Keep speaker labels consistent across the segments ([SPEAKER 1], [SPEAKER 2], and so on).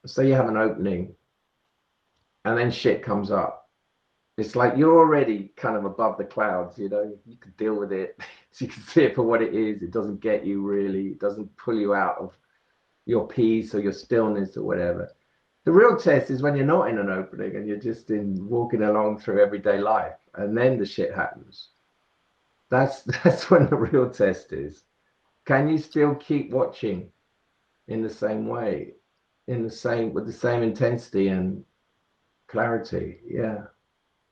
[SPEAKER 1] say you have an opening and then shit comes up. It's like you're already kind of above the clouds, you know, you can deal with it. So you can see it for what it is. It doesn't get you really, it doesn't pull you out of your peace or your stillness or whatever. The real test is when you're not in an opening and you're just in walking along through everyday life, and then the shit happens. That's when the real test is. Can you still keep watching in the same way, in the same with the same intensity and clarity? Yeah.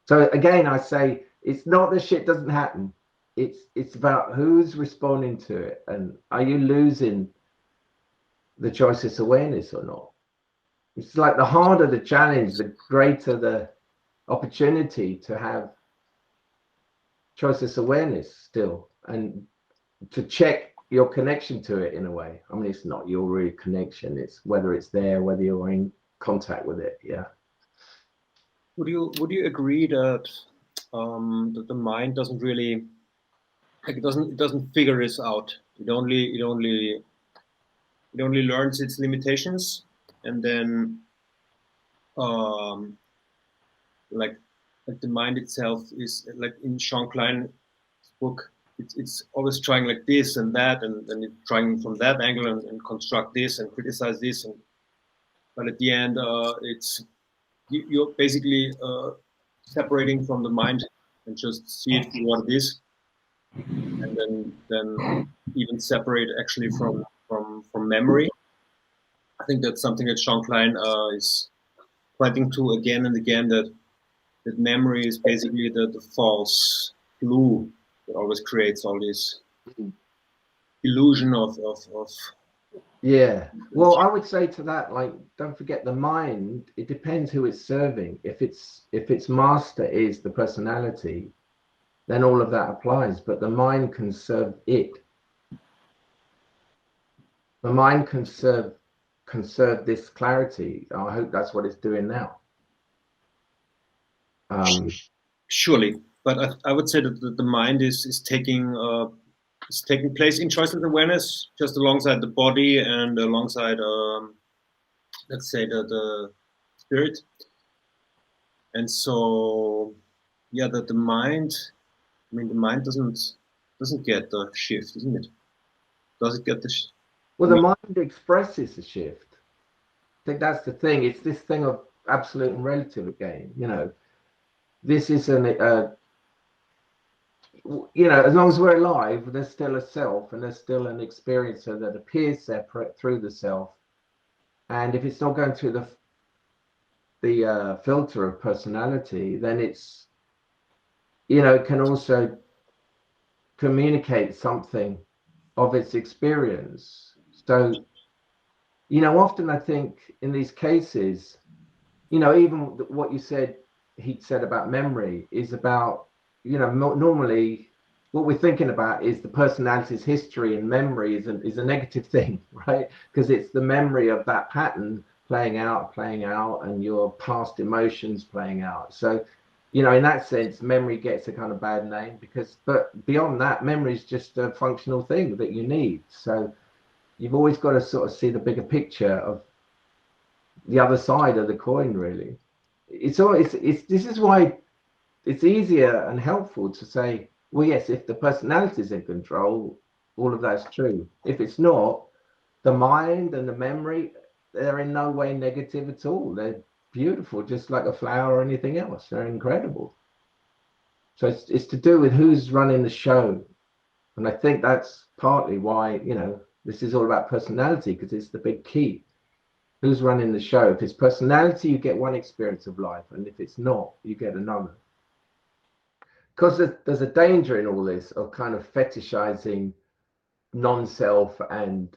[SPEAKER 1] So again, I say it's not that shit doesn't happen. It's about who's responding to it, and are you losing the choiceless awareness or not? It's like the harder the challenge, the greater the opportunity to have choiceless awareness still, and to check your connection to it in a way. I mean, it's not your real connection, it's whether it's there, whether you're in contact with it. Yeah.
[SPEAKER 2] Would you agree that that the mind doesn't really, like, it doesn't figure this out. It only learns its limitations, and then um, like the mind itself is like in Sean Klein's book. It's always trying like this and that, and it's trying from that angle and construct this and criticize this, and but at the end, it's you're basically separating from the mind and just see it for what it is, and then even separate actually from memory. I think that's something that Sean Klein is pointing to again and again, that memory is basically the false glue that always creates all this illusion of
[SPEAKER 1] Yeah. Well, I would say to that, like, don't forget the mind, it depends who it's serving. If its master is the personality, then all of that applies. But the mind can serve it. The mind can serve this clarity. I hope that's what it's doing now.
[SPEAKER 2] Surely, but I would say that the mind is taking place in choiceless awareness, just alongside the body and alongside let's say the spirit. And so yeah, that the mind, I mean, the mind doesn't get the shift, isn't it? Does it get the shift?
[SPEAKER 1] Well, the mind expresses the shift. I think that's the thing. It's this thing of absolute and relative again. You know, this is as long as we're alive, there's still a self and there's still an experiencer that appears separate through the self. And if it's not going through the filter of personality, then it's, it can also communicate something of its experience. So, often I think in these cases, even what you said, he said about memory is about, normally what we're thinking about is the personality's history, and memory is a negative thing, right? Because it's the memory of that pattern playing out, and your past emotions playing out. So, in that sense, memory gets a kind of bad name but beyond that, memory is just a functional thing that you need. So you've always got to sort of see the bigger picture of the other side of the coin, really. This is why it's easier and helpful to say, well, yes, if the personality is in control, all of that's true. If it's not, the mind and the memory, they're in no way negative at all. They're beautiful, just like a flower or anything else. They're incredible. So it's to do with who's running the show. And I think that's partly why, this is all about personality, because it's the big key. Who's running the show? If it's personality, you get one experience of life. And if it's not, you get another. Because there's a danger in all this of kind of fetishizing non-self and,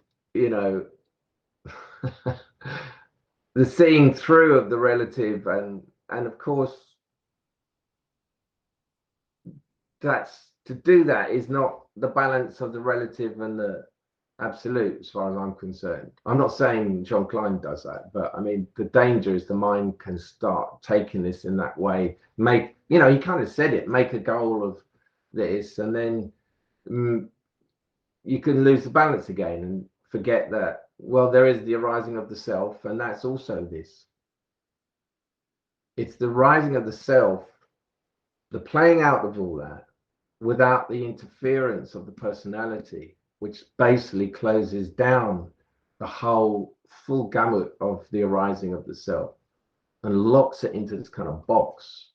[SPEAKER 1] the seeing through of the relative. And of course, to do that is not the balance of the relative and the absolute, as far as I'm concerned. I'm not saying John Klein does that, but I mean, the danger is the mind can start taking this in that way. He kind of said it, make a goal of this, and then you can lose the balance again and forget that well, there is the arising of the self, and that's also this. It's the rising of the self, the playing out of all that without the interference of the personality, which basically closes down the whole full gamut of the arising of the self and locks it into this kind of box.